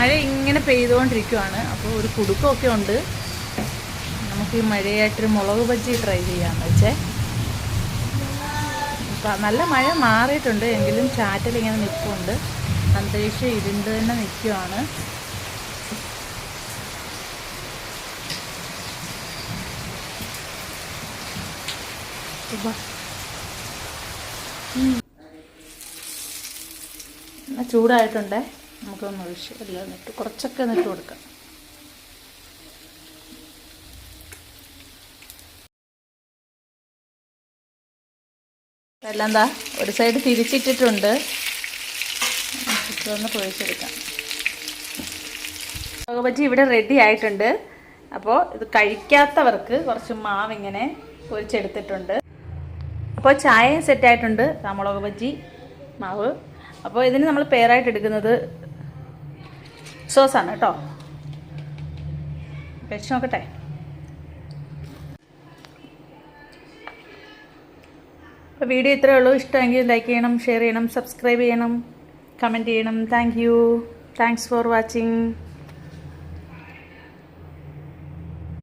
മഴ ഇങ്ങനെ പെയ്തുകൊണ്ടിരിക്കുവാണ്. അപ്പോൾ ഒരു കുടുക്കമൊക്കെ ഉണ്ട്. നമുക്ക് ഈ മഴയായിട്ടൊരു മുളക് ബജ്ജി ട്രൈ ചെയ്യാമെന്ന് വെച്ചേ. അപ്പം നല്ല മഴ മാറിയിട്ടുണ്ട്, എങ്കിലും ചാറ്റലിങ്ങനെ നിൽക്കുന്നുണ്ട്. അന്തരീക്ഷം ഇരുണ്ട് തന്നെ നിൽക്കുവാണ്. ചൂടായിട്ടുണ്ടേ. നമുക്കൊന്ന് ഒഴിച്ച് എല്ലാം നിട്ട് കുറച്ചൊക്കെ നിട്ട് കൊടുക്കാം. എല്ലാം എന്താ ഒരു സൈഡ് തിരിച്ചിട്ടിട്ടുണ്ട്. ഒന്ന് പൊഴിച്ചെടുക്കാം. മുളക് ബജ്ജി ഇവിടെ റെഡി ആയിട്ടുണ്ട്. അപ്പോൾ ഇത് കഴിക്കാത്തവർക്ക് കുറച്ച് മാവ് ഇങ്ങനെ പൊരിച്ചെടുത്തിട്ടുണ്ട്. അപ്പോൾ ചായയും സെറ്റായിട്ടുണ്ട്. മുളക് ബജ്ജി മാവ്. അപ്പോൾ ഇതിന് നമ്മൾ പേരായിട്ട് എടുക്കുന്നത് സോസാണ് കേട്ടോ. കഴിച്ച് നോക്കട്ടെ. അപ്പോൾ വീഡിയോ ഇത്രയേ ഉള്ളൂ. ഇഷ്ടമെങ്കിൽ ലൈക്ക് ചെയ്യണം, ഷെയർ ചെയ്യണം, സബ്സ്ക്രൈബ് ചെയ്യണം, കമൻറ്റ് ചെയ്യണം. Thanks for watching.